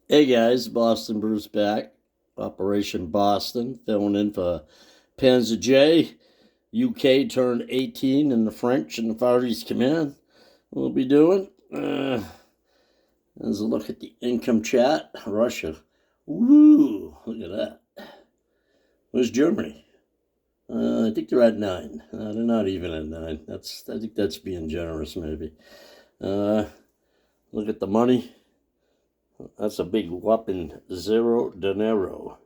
Hey guys, Boston Bruce back. Operation Boston, filling in for Panzer J. UK turned 18 in the French and the Far East Command. We'll be doing. There's a look at the income chat. Russia. Woo! Look at that. Where's Germany? I think they're at 9. They're not even at 9. I think that's being generous, maybe. Look at the money. That's a big whopping $0.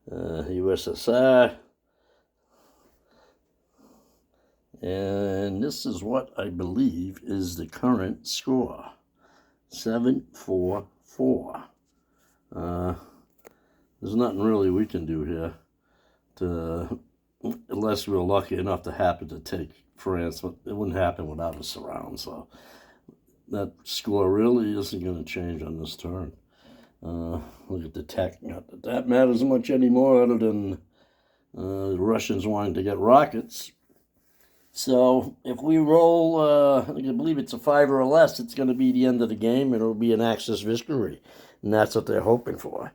USSR. And this is what I believe is the current score 7-4-4. There's nothing really we can do here unless we're lucky enough to happen to take France. But it wouldn't happen without a surround. So that score really isn't going to change on this turn. Look at the tech. Not that that matters much anymore, other than the Russians wanting to get rockets. So if we roll, I believe it's a 5 or less, it's going to be the end of the game. It'll be an Axis victory, and that's what they're hoping for.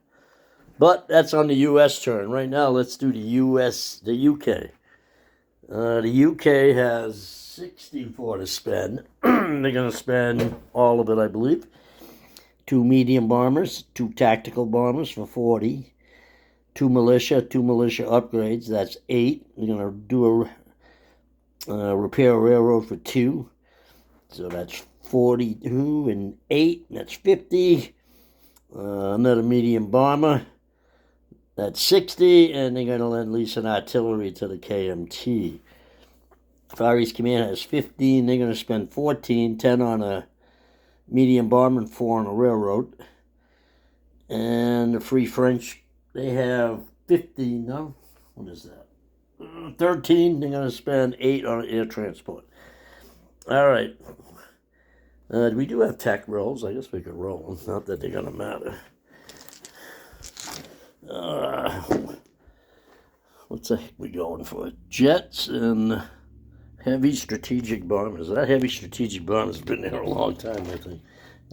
But that's on the U.S. turn. Right now, let's do the U.K. The U.K. has 64 to spend. They're going to spend all of it, I believe. 2 medium bombers, 2 tactical bombers for 40. 2 militia upgrades. That's 8. They're going to do a repair a railroad for 2. So that's 42 and 8. That's 50. Another medium bomber. That's 60. And they're going to lend lease an artillery to the KMT. Far East Command has 15. They're going to spend 14. 10 on a medium bomber and 4 on a railroad. And the Free French, they have 15. No? What is that? 13. They're going to spend 8 on air transport. All right. We do have tech rolls. I guess we could roll them. Not that they're going to matter. What's the heck we going for? Jets and heavy strategic bombers. That heavy strategic bomber's been there a long time, I think.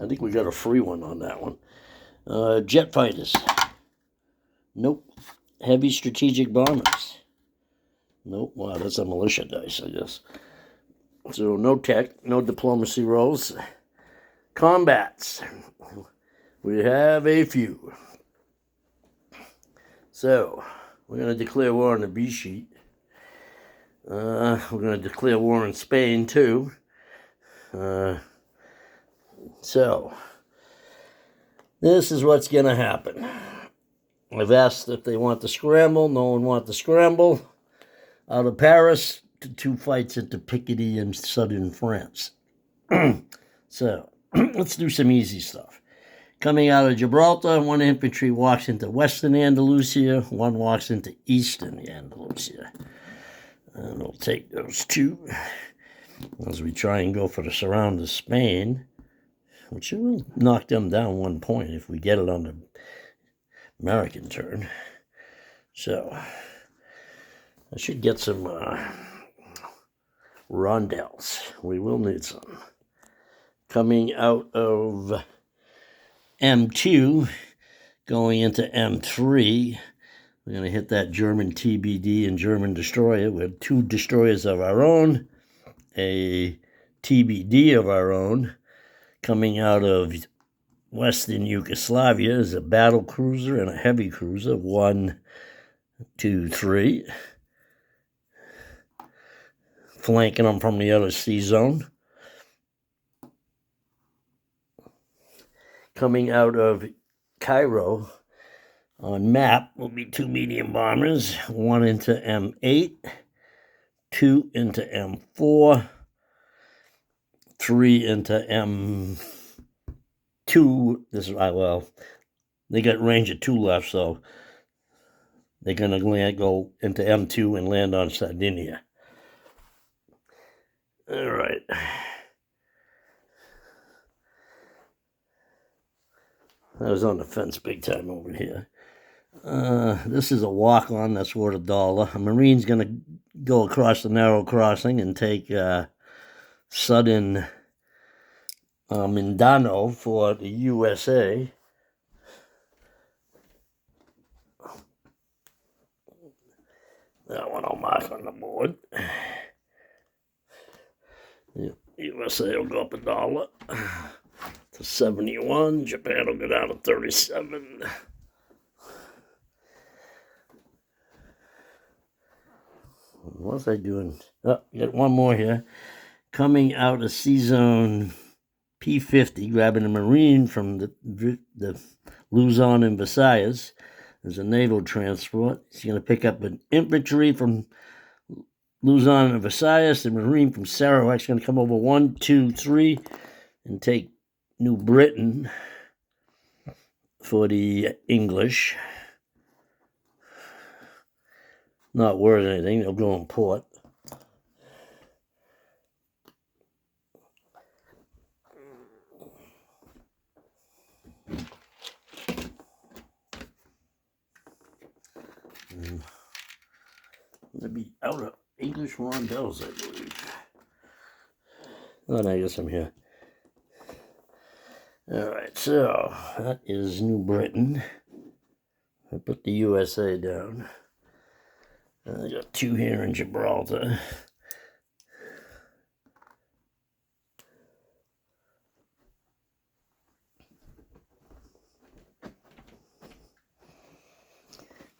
I think we got a free one on that one. Jet fighters. Nope. Heavy strategic bombers. Nope. Wow, that's a militia dice, I guess. So no tech, no diplomacy rolls. Combats. We have a few. So we're going to declare war on the B sheet. We're going to declare war on Spain too. So this is what's going to happen. I've asked if they want to scramble. No one wants to scramble. Out of Paris to 2 fights into Picardy in southern France. So let's do some easy stuff. Coming out of Gibraltar, 1 infantry walks into western Andalusia, 1 walks into eastern Andalusia. And we'll take those 2 as we try and go for the surround of Spain, which will knock them down 1 point if we get it on the American turn. So I should get some rondels. We will need some. Coming out of M2, going into M3, we're going to hit that German TBD and German destroyer. We have 2 destroyers of our own, a TBD of our own. Coming out of Western Yugoslavia is a battle cruiser and a heavy cruiser. 1, 2, 3. Flanking them from the other sea zone. Coming out of Cairo on map will be 2 medium bombers, 1 into M8, 2 into M4, 3 into M2. This is they got range of 2 left, so they're gonna go into M2 and land on Sardinia. All right. I was on the fence big time over here. This is a walk-on. That's worth $1. A Marine's going to go across the narrow crossing and take southern Mindanao for the USA. That one I'll mark on the board. USA will go up $1 to 71. Japan will go down to 37. What was I doing? Oh, got one more here. Coming out of C-Zone P-50, grabbing a Marine from the Luzon and Visayas. There's a naval transport. He's going to pick up an infantry from Luzon and Visayas. The Marine from Sarawak's going to come over 1, 2, 3 and take New Britain for the English. Not worth anything. They'll go in port. They'll be out of English rondels, I believe. Oh, no, I guess I'm here. All right, so that is New Britain. I put the USA down. I got 2 here in Gibraltar.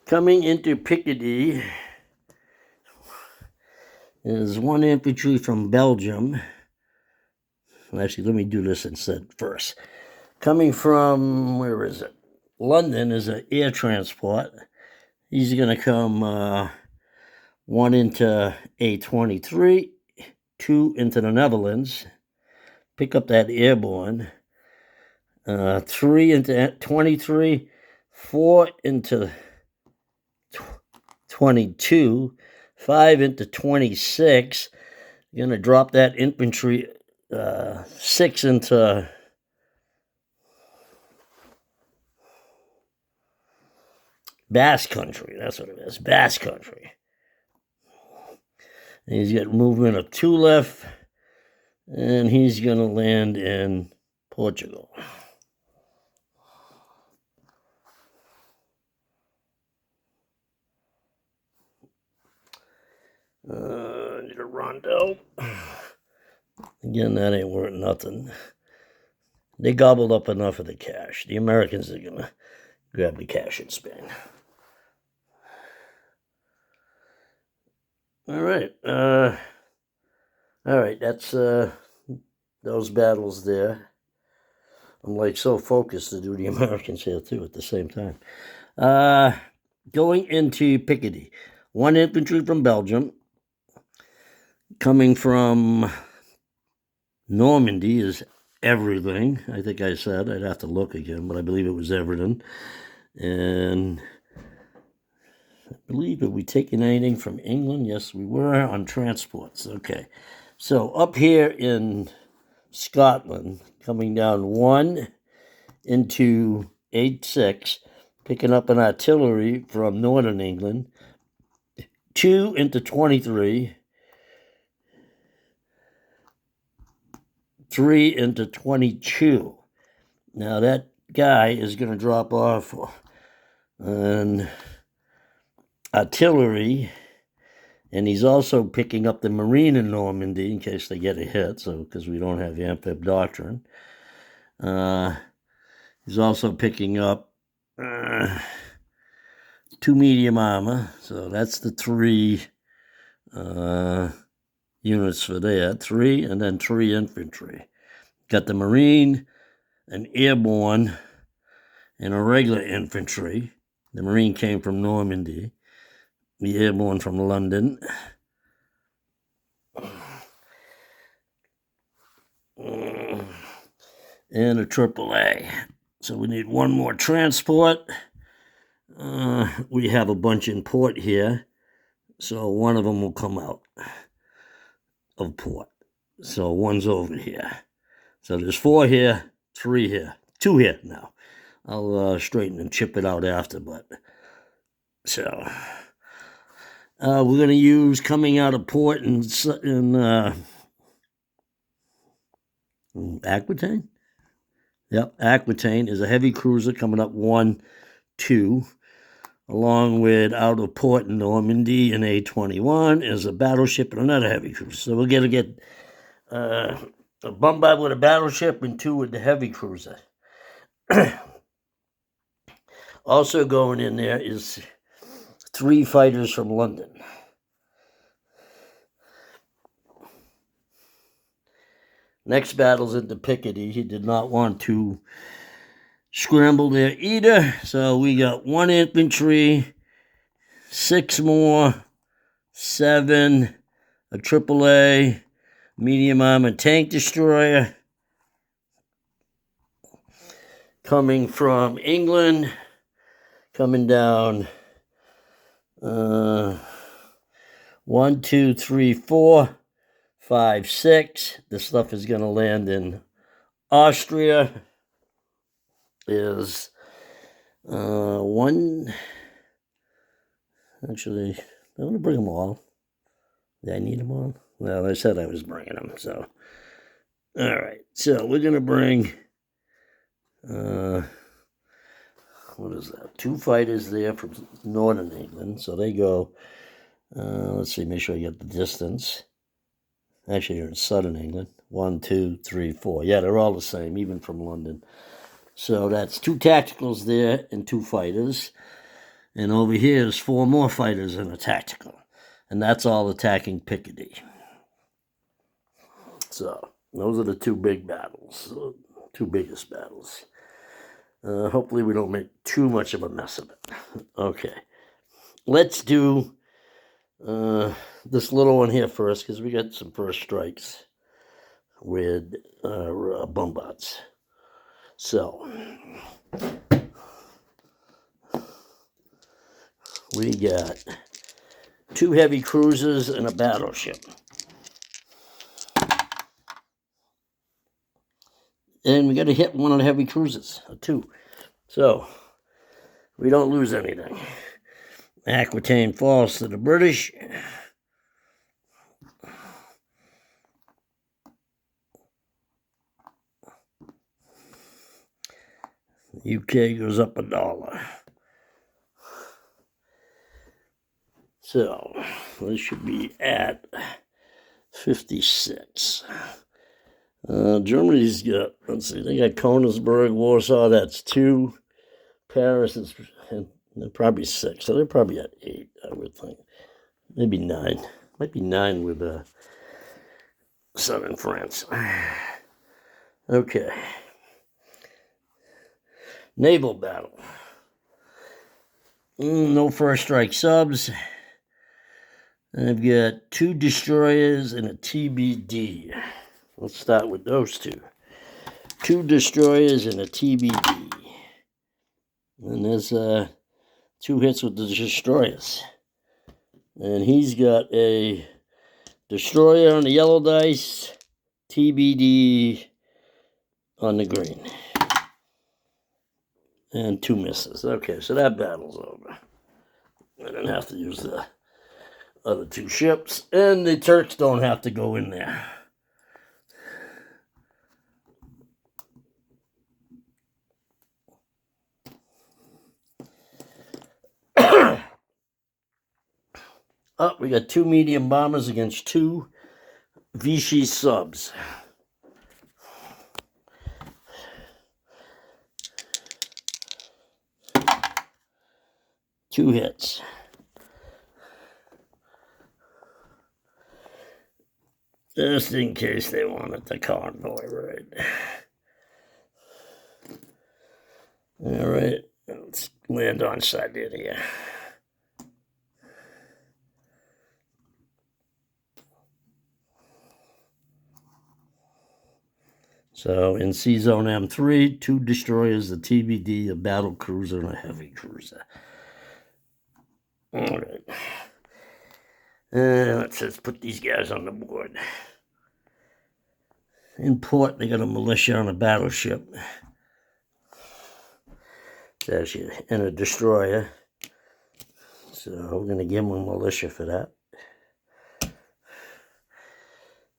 Coming into Picardy is 1 infantry from Belgium. Actually, let me do this instead first. Coming from, where is it? London is an air transport. He's going to come 1 into A23, 2 into the Netherlands, pick up that airborne, 3 into 23, 4 into 22, 5 into 26. You're going to drop that infantry 6 into Basque Country. That's what it is, Basque Country. And he's got movement of 2 left, and he's going to land in Portugal. Need a rondel. Again, that ain't worth nothing. They gobbled up enough of the cash. The Americans are going to grab the cash in Spain. All right. That's those battles there. I'm like so focused to do the Americans here too at the same time. Going into Picardy, 1 infantry from Belgium. Coming from Normandy is everything. I think I said, I'd have to look again, but I believe it was Everton. And I believe, are we taking anything from England? Yes, we were on transports. Okay. So up here in Scotland, coming down 1 into 8-6, picking up an artillery from Northern England, 2 into 23, 3 into 22. Now that guy is going to drop off an artillery, and he's also picking up the Marine in Normandy in case they get a hit, so because we don't have amphib doctrine. He's also picking up 2 medium armor, so that's the 3 units for there, 3 and then 3 infantry. Got the Marine, an airborne, and a regular infantry. The Marine came from Normandy, the airborne from London. And a AAA. So we need 1 more transport. We have a bunch in port here, so 1 of them will come out of port. So 1's over here. So there's 4 here, 3 here, 2 here now. I'll straighten and chip it out after, but so we're going to use coming out of port in Aquitaine. Yep, Aquitaine is a heavy cruiser coming up 1, 2. along with out of port in Normandy in A-21 is a battleship and another heavy cruiser. So we're going to get a bombard with a battleship and 2 with the heavy cruiser. Also going in there is 3 fighters from London. Next battle's into Picardy. He did not want to scramble there either. So we got 1 infantry, 6 more, 7, a AAA, medium armor tank destroyer. Coming from England, coming down 1, 2, 3, 4, 5, 6. This stuff is going to land in Austria. Is 1. Actually, I'm going to bring them all. Did I need them all? Well, I said I was bringing them, so. All right, so we're going to bring, what is that? 2 fighters there from northern England, so they go, let's see, make sure I get the distance. Actually, you're in southern England. 1, 2, 3, 4. Yeah, they're all the same, even from London. So that's 2 tacticals there and 2 fighters. And over here is 4 more fighters and a tactical. And that's all attacking Picardy. So those are the 2 big battles, 2 biggest battles. Hopefully we don't make too much of a mess of it. Okay, let's do this little one here first, because we got some first strikes with bombards. So we got 2 heavy cruisers and a battleship. And we got to hit 1 of the heavy cruisers, or 2. So we don't lose anything. Aquitaine falls to the British. UK goes up $1. So this should be at 56. Germany's got, let's see, they got Königsberg, Warsaw, that's 2. Paris is probably 6, so they're probably at 8, I would think. Maybe 9. Might be 9 with southern France. Okay. Naval battle. No first strike subs. And I've got 2 destroyers and a TBD. Let's start with those 2. 2 destroyers and a TBD. And there's 2 hits with the destroyers. And he's got a destroyer on the yellow dice, TBD on the green. And 2 misses. Okay, so that battle's over. I didn't have to use the other 2 ships. And the Turks don't have to go in there. Oh, we got 2 medium bombers against 2 Vichy subs. Two hits. Just in case they wanted the convoy, right? All right, let's land on Sardinia. So in Sea Zone M3, 2 destroyers, a TBD, a battle cruiser, and a heavy cruiser. All right. Let's just put these guys on the board. In port, they got a militia on a battleship. It's actually in a destroyer. So we're going to give them a militia for that.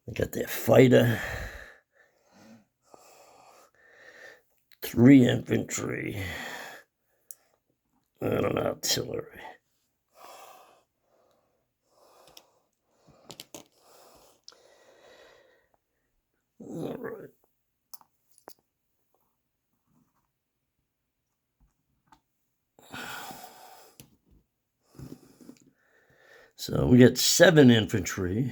They got their fighter. 3 infantry. and an artillery. All right. So we got 7 infantry.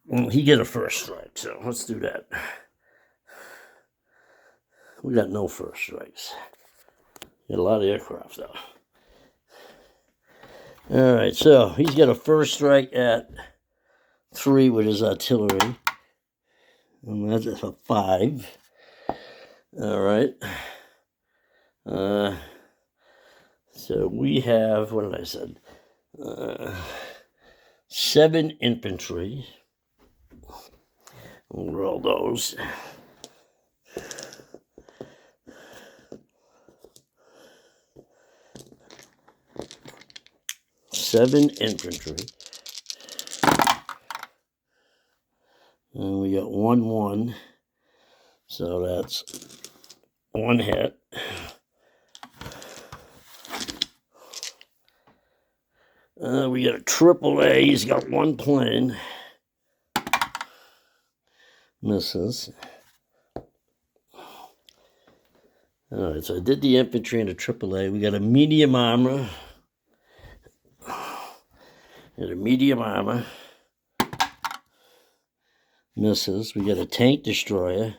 Well, he get a first strike, so let's do that. We got no first strikes. Got a lot of aircraft, though. All right, so he's got a first strike at 3 with his artillery. And that's a 5. All right. So we have, what did I say? 7 infantry. We'll roll those. Seven infantry. And we got 1-1. So that's 1 hit. We got a AAA. He's got 1 plane. Misses. All right, so I did the infantry and the AAA. We got a medium armor. And a medium armor. Misses. We got a tank destroyer.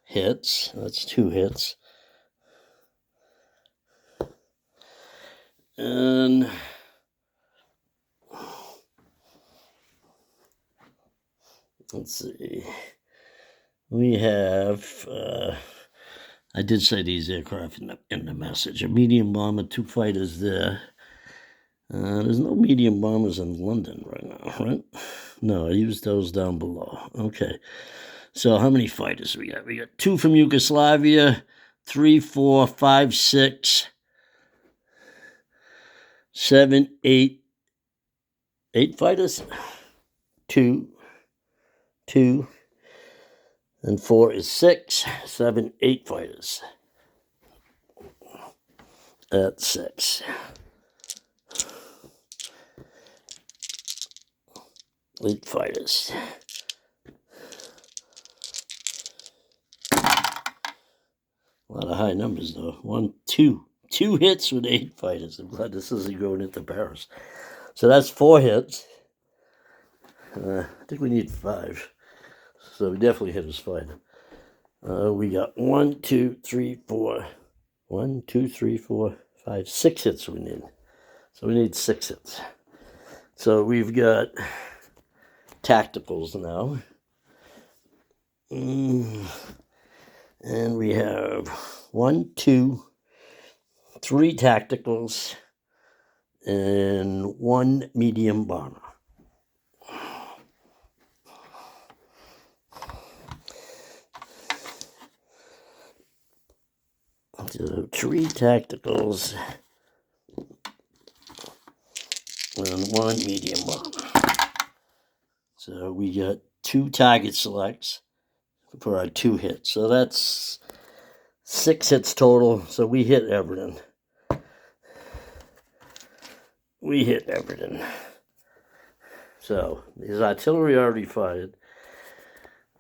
Hits. That's 2 hits. And let's see. We have, I did say these aircraft in the message. A medium bomber, 2 fighters there. There's no medium bombers in London right now, right? No, I used those down below. Okay. So how many fighters we got? We got 2 from Yugoslavia, 3, 4, 5, 6, 7, 8. 8 fighters? 2, and 4 is 6, 7, 8 fighters. That's 6. 8 fighters. A lot of high numbers, though. 1, 2. 2 hits with 8 fighters. I'm glad this isn't going into Paris. So that's 4 hits. I think we need 5. So we definitely hit his fighter. We got 1, 2, 3, 4. 1, 2, 3, 4, 5, 6 hits we need. So we need 6 hits. So we've got tacticals now. And we have 1, 2, 3 tacticals and 1 medium bomber. So 3 tacticals and 1 medium bomber. So we got 2 target selects for our 2 hits. So that's 6 hits total. So we hit everything. So his artillery already fired.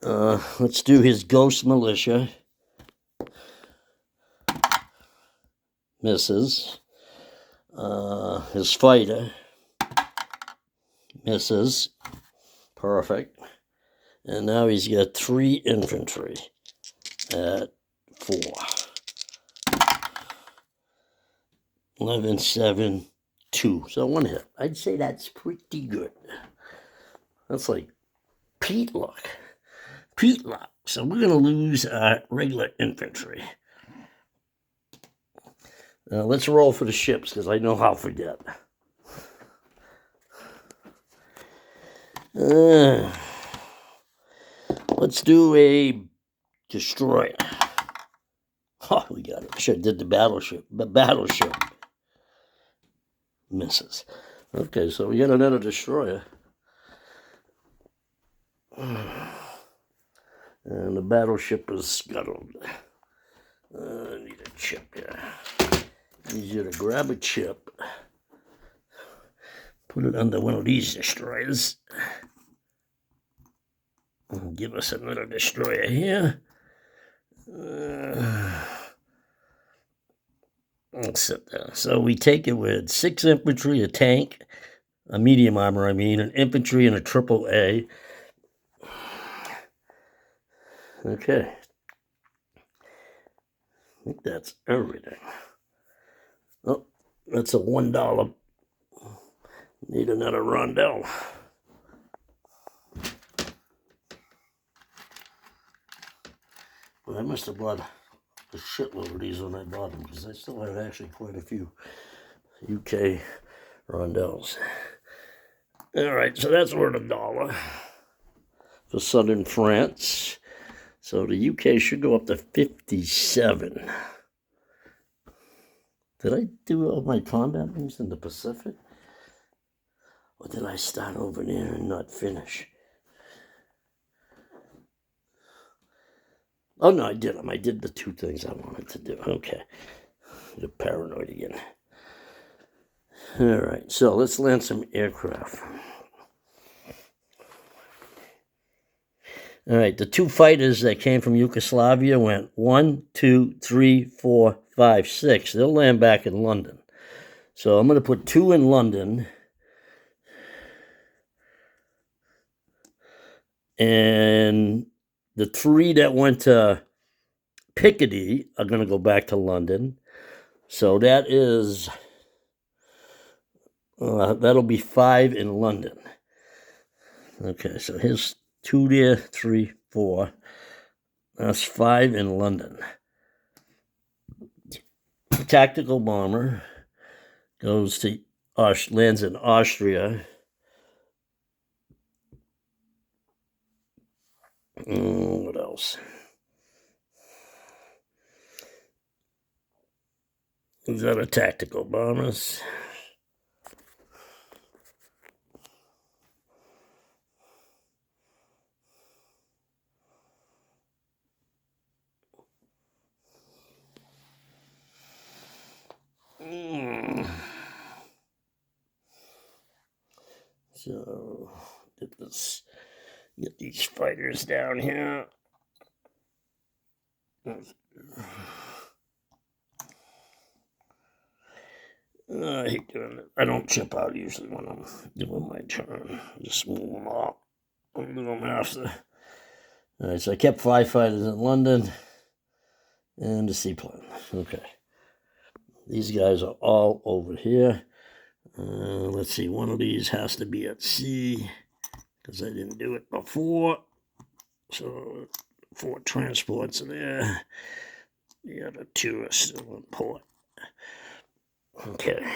Let's do his ghost militia. Misses. His fighter. Misses. Perfect. And now he's got 3 infantry at 4. 11, 7, 2. So 1 hit. I'd say that's pretty good. That's like Pete luck. So we're going to lose our regular infantry. Let's roll for the ships, because I know I'll forget. Let's do a destroyer. Oh, we got it. Should have did the battleship. Misses. Okay, so we got another destroyer. And the battleship is scuttled. I need a chip here. Need you to grab a chip. Put it under one of these destroyers. And give us another destroyer here. Let's sit there. So we take it with 6 infantry, a tank, a medium armor, an infantry, and a AAA. Okay. I think that's everything. Oh, that's a $1. Need another rondel. Well, I must have bought a shitload of these when I bought them, because I still have actually quite a few UK rondels. All right, so that's worth $1 for southern France. So the UK should go up to 57. Did I do all my combat moves in the Pacific? Or did I start over there and not finish? Oh, no, I did them. I did the 2 things I wanted to do. Okay. You're paranoid again. All right, so let's land some aircraft. All right, the 2 fighters that came from Yugoslavia went 1, 2, 3, 4, 5, 6. They'll land back in London. So I'm going to put 2 in London. And the 3 that went to Picardy are going to go back to London. So that is, that'll be 5 in London. Okay, so here's 2 there, 3, 4. That's 5 in London. The tactical bomber goes to lands in Austria. What else? These other tactical bombers. So get these fighters down here. I hate doing it. I don't chip out usually when I'm doing my turn. Just move them off. I'll do them after. All right, so I kept 5 fighters in London and the seaplane. Okay. These guys are all over here. Let's see, one of these has to be at sea because I didn't do it before. So 4 transports are there. The other 2 are still in port. Okay.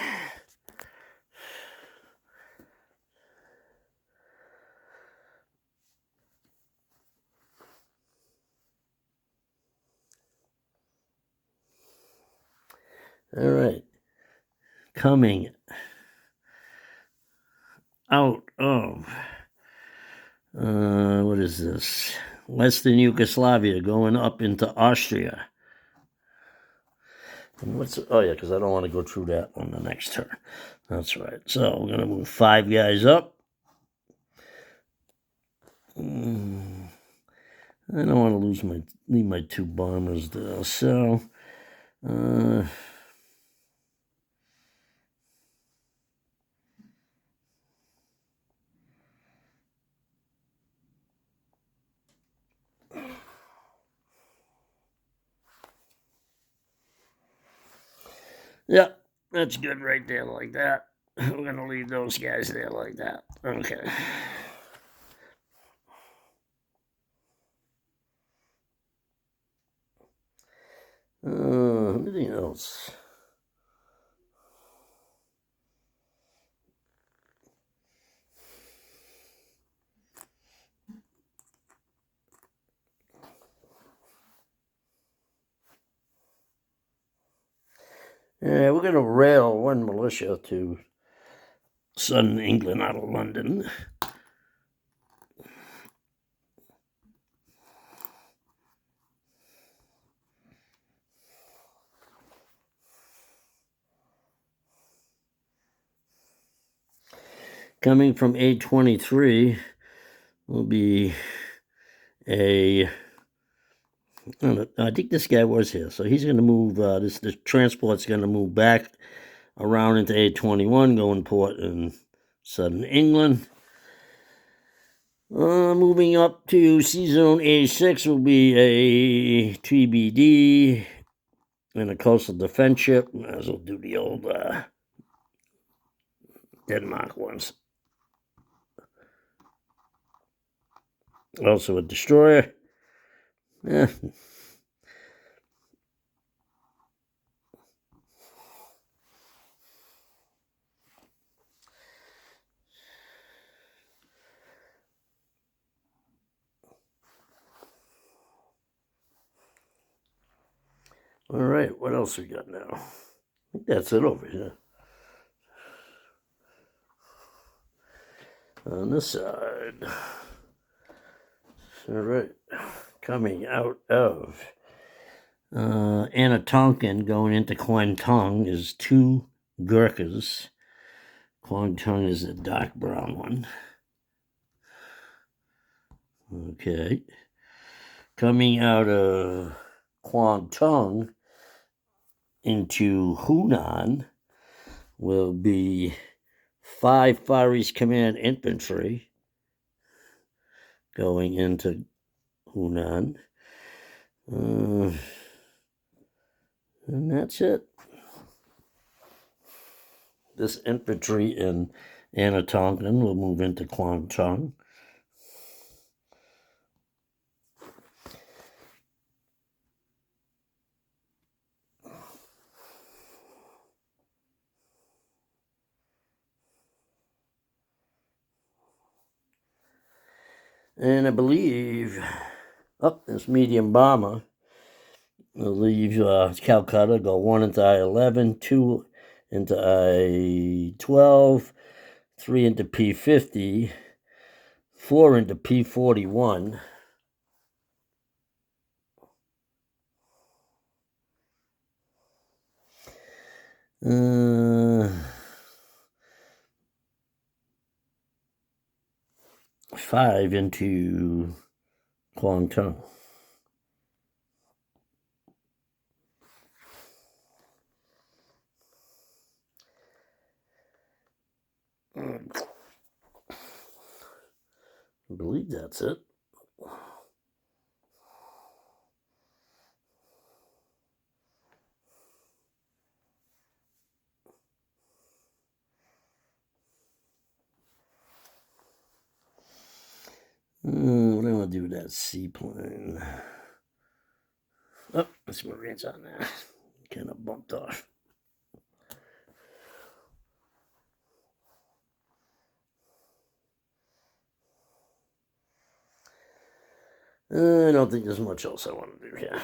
All right. Coming out of, what is this? Western Yugoslavia going up into Austria. And oh yeah, because I don't want to go through that on the next turn. That's right. So we're going to move 5 guys up. I don't want to leave my 2 bombers there. So, yeah, that's good right there like that. We're going to leave those guys there like that. Okay. Anything else? Yeah, we're going to rail 1 militia to southern England out of London. Coming from A23 will be I think this guy was here, so he's going to move. The transport's going to move back around into A21, going port in southern England. Moving up to C Zone A6 will be a TBD and a coastal defense ship. Might as well do the old Denmark ones. Also a destroyer. All right, what else we got now? I think that's it over here. On this side. All right, coming out of Anatonkin going into Kwangtung is 2 Gurkhas. Kwangtung is a dark brown one. Okay. Coming out of Kwangtung into Hunan will be 5 Far East Command infantry going into Hunan. And that's it. This infantry in Anatonkin will move into Kwangtung. And I believe, this medium bomber will leave Calcutta, go 1 into I-11, 2 into I-12, 3 into P-50, 4 into P-41. 5 into Kwangtung. I believe that's it. What do I want to do with that seaplane? Oh, that's Marines on there. Kind of bumped off. I don't think there's much else I want to do here.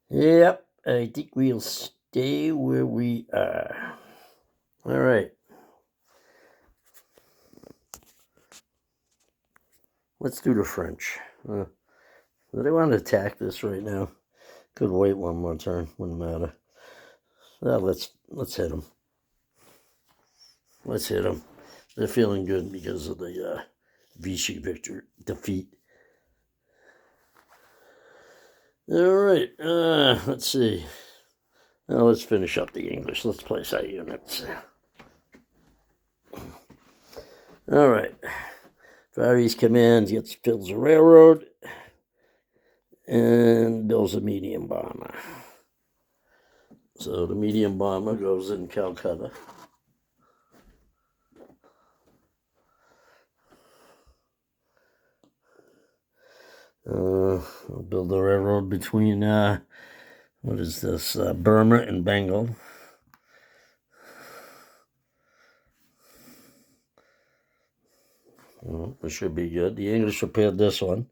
Yep, I think we'll stay where we are. All right. Let's do the French. Do they want to attack this right now? Could wait one more turn. Wouldn't matter. Well, let's hit them. Let's hit them. They're feeling good because of the Vichy defeat. All right. Let's see. Now let's finish up the English. Let's place our units. All right. Far East Command fills a railroad and builds a medium bomber. So the medium bomber goes in Calcutta. We'll build a railroad between, what is this, Burma and Bengal. Well, this should be good. The English repaired this one.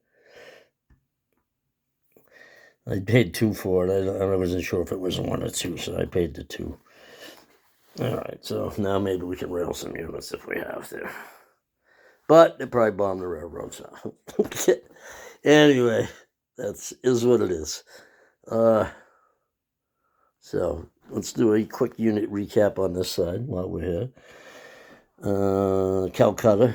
I paid 2 for it. I wasn't sure if it was 1 or 2, so I paid the 2. All right, so now maybe we can rail some units if we have to. But they probably bombed the railroad, so. Anyway, is what it is. So let's do a quick unit recap on this side while we're here. Calcutta,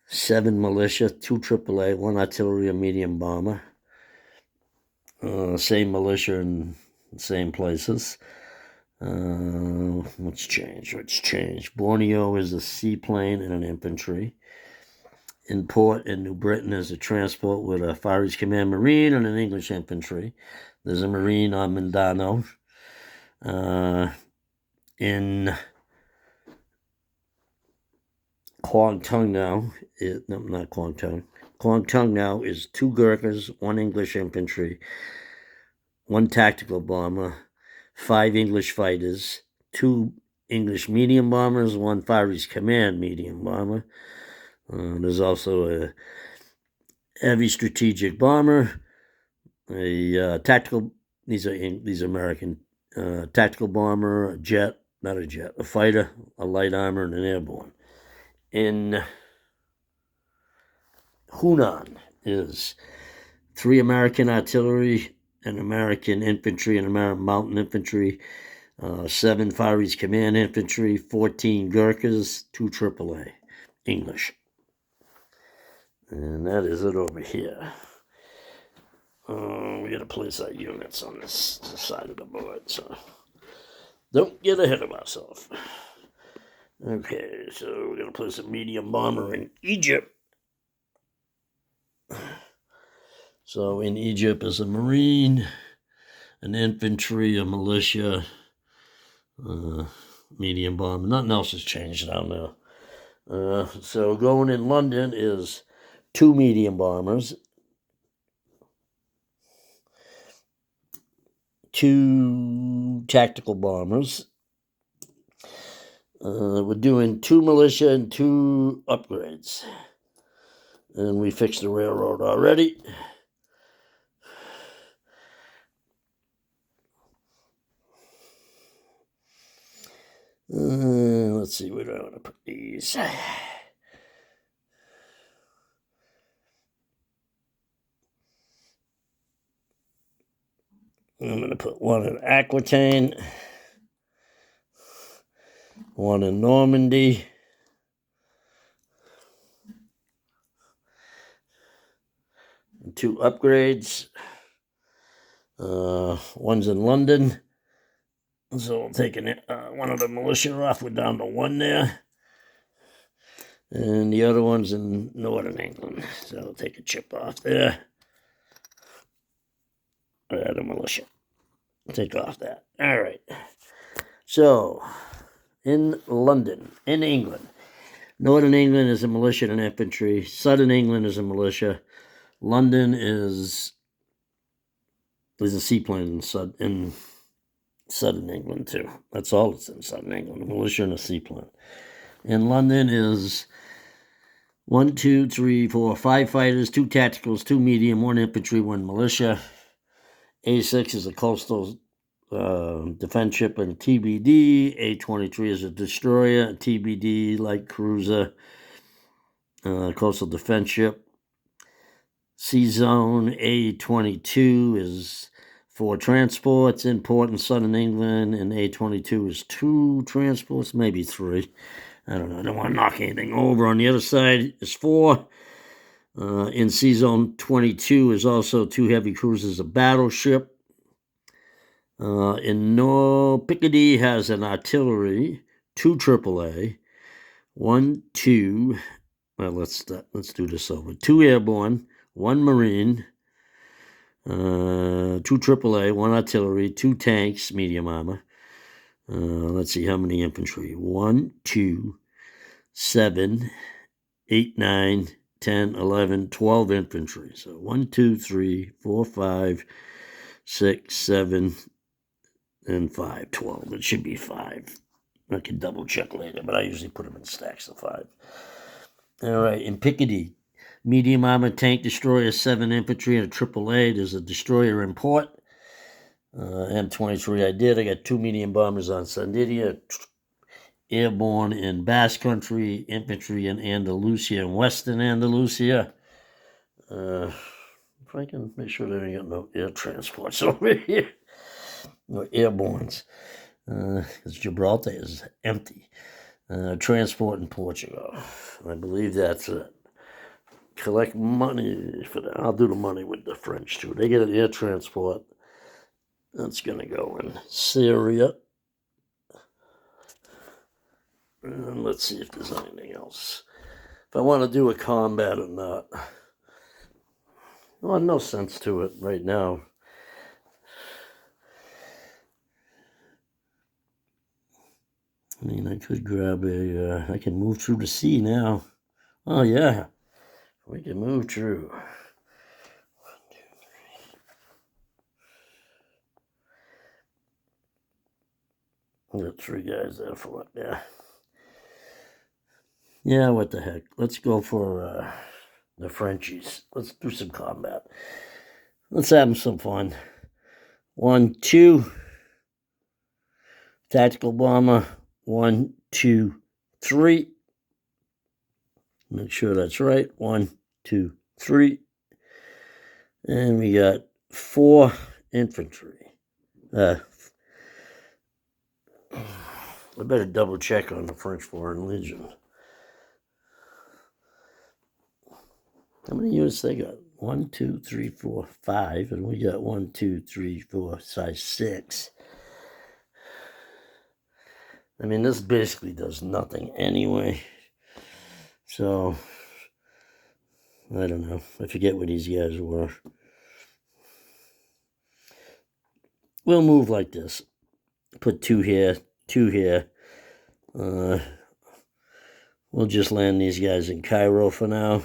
7 militia, 2 AAA, 1 artillery, a medium bomber. Same militia in same places. What's changed? Borneo is a seaplane and an infantry. In port in New Britain is a transport with a Far East Command Marine and an English infantry. There's a Marine on Mindanao. In Kwangtung now, not Kwangtung. Kwangtung now is 2 Gurkhas, 1 English infantry, 1 tactical bomber, 5 English fighters, 2 English medium bombers, 1 Far East Command medium bomber. There's also a heavy strategic bomber, a tactical. These are American tactical bomber, a fighter, a light armor, and an airborne. In Hunan is 3 American artillery, an American infantry, and American mountain infantry, 7 Far East Command infantry, 14 Gurkhas, 2 AAA English. And that is it over here. We gotta place our units on this side of the board, so don't get ahead of ourselves. Okay, so we're gonna place a medium bomber in Egypt. So in Egypt is a Marine, an infantry, a militia, medium bomber. Nothing else has changed down there. So going in London is 2 medium bombers, 2 tactical bombers. We're doing 2 militia and 2 upgrades. And we fixed the railroad already. Let's see, where do I want to put these? I'm going to put 1 in Aquitaine, 1 in Normandy, 2 upgrades. 1's in London. So we'll take one of the militia off. We're down to 1 there. And the other one's in Northern England. So I'll take a chip off there. The militia. Take off that. All right. So, in London, in England, Northern England is a militia and infantry. Southern England is a militia. London is a seaplane in Southern England, too. That's all that's in Southern England, a militia and a seaplane. In London is 1, 2, 3, 4, 5 fighters, 2 tacticals, 2 medium, 1 infantry, 1 militia. A6 is a coastal defense ship and a TBD. A23 is a destroyer, a TBD, light cruiser, coastal defense ship. Sea Zone A22 is 4 transports in port in Southern England, and A22 is 2 transports, maybe 3. I don't know. I don't want to knock anything over. On the other side is 4. In Sea Zone 22 is also 2 heavy cruisers, a battleship. In Picardy has an artillery, 2 AAA, 1, 2. Well, let's do this over. 2 airborne, 1 Marine, 2 AAA, 1 artillery, 2 tanks, medium armor. Let's see how many infantry. 1, 2, 7, 8, 9, 10, 11, 12 infantry. So 1, 2, 3, 4, 5, 6, 7, and 5, 12. It should be 5. I can double check later, but I usually put them in stacks of 5. All right, in Picardy, Medium armored tank destroyer, 7 infantry, and a AAA. There's a destroyer in port. M23 I did. I got 2 medium bombers on Sandinia, airborne in Basque Country, infantry in Andalusia and Western Andalusia. If I can make sure there ain't got no air transports over here, no airbornes, because Gibraltar is empty. Transport in Portugal. I believe that's it. Collect money for that. I'll do the money with the French too. They get an air transport. That's going to go in Syria. And let's see if there's anything else. If I want to do a combat or not. Well, no sense to it right now. I mean, I could grab I can move through the sea now. Oh, yeah. We can move through. 1, 2, 3. I got 3 guys there for it, yeah. Yeah, what the heck. Let's go for the Frenchies. Let's do some combat. Let's have some fun. 1, 2. Tactical bomber. 1, 2, 3. Make sure that's right. 1, 2, 3. And we got 4 infantry. I better double check on the French Foreign Legion. How many units they got? 1, 2, 3, 4, 5. And we got 1, 2, 3, 4, 5, 6. I mean, this basically does nothing anyway. So, I don't know. I forget what these guys were. We'll move like this. Put 2 here, 2 here. We'll just land these guys in Cairo for now.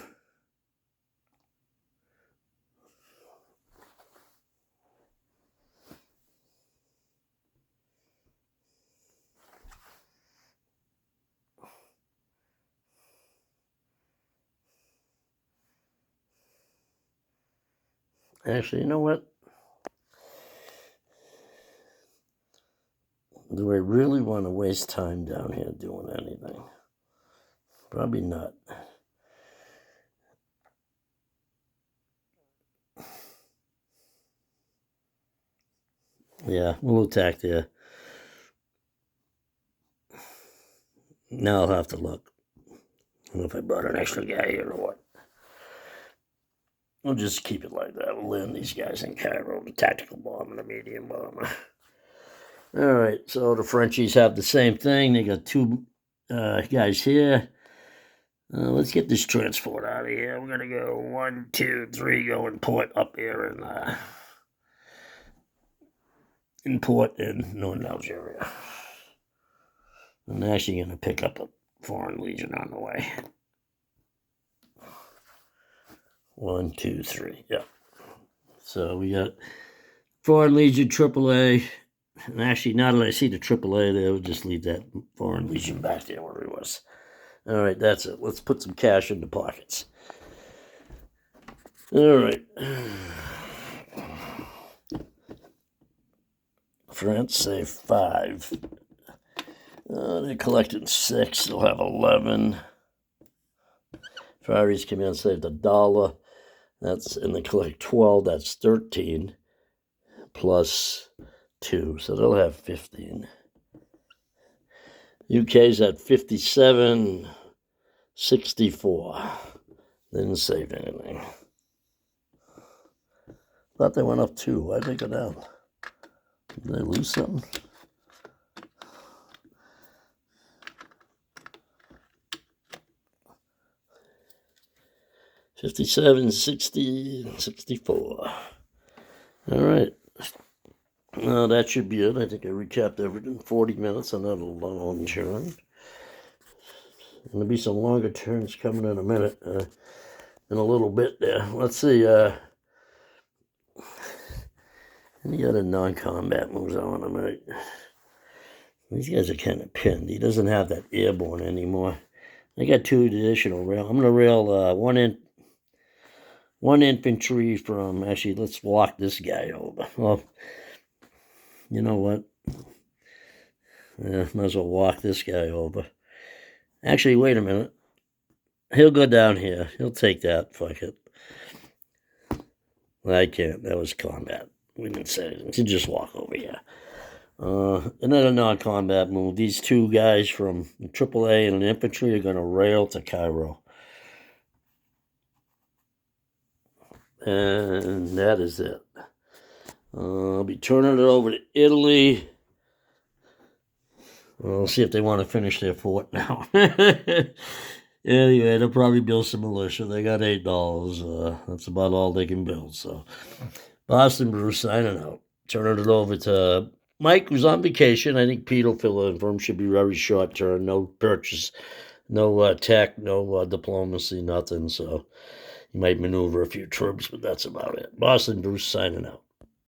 Actually, you know what? Do I really want to waste time down here doing anything? Probably not. Yeah, we'll attack there. Now I'll have to look. I don't know if I brought an extra guy here or what. We'll just keep it like that. We'll land these guys in Cairo, the tactical bomb and the medium bomber. All right, so the Frenchies have the same thing. They got 2 guys here. Let's get this transport out of here. We're going to go 1, 2, 3, go in port up here in port in northern Algeria. I'm actually going to pick up a Foreign Legion on the way. 1, 2, 3. Yeah. So we got Foreign Legion, AAA. And actually, now that I see the AAA there, we'll just leave that Foreign Legion back there where it was. All right, that's it. Let's put some cash in the pockets. All right. France save 5. They're collecting 6. They'll have 11. Far East Command saved $1. That's, and they collect 12. That's 13 plus 2. So they'll have 15. UK's at 57, 64. They didn't save anything. Thought they went up 2. Why'd they go down? Did they lose something? $57, 60, 64. All right. That should be it. I think I recapped everything. 40 minutes on that long turn. There'll be some longer turns coming in a minute. In a little bit there. Let's see. Any other non-combat moves I want to make? These guys are kind of pinned. He doesn't have that airborne anymore. I got 2 additional rail. I'm going to rail 1 in. 1 infantry from, actually, let's walk this guy over. Well, you know what? Yeah, might as well walk this guy over. Actually, wait a minute. He'll go down here. He'll take that. Fuck it. I can't. That was combat. We didn't say anything. So just walk over here. Another non-combat move. These 2 guys from AAA and an infantry are going to rail to Cairo. And that is it. I'll be turning it over to Italy. We'll see if they want to finish their fort now. Anyway, they'll probably build some militia. They got $8. That's about all they can build. So, Boston Bruce signing out. Turning it over to Mike, who's on vacation. I think Pete will fill in for him. Should be very short term. No purchase, no tech, no diplomacy, nothing. So, he might maneuver a few troops, but that's about it. Boston Bruce signing out.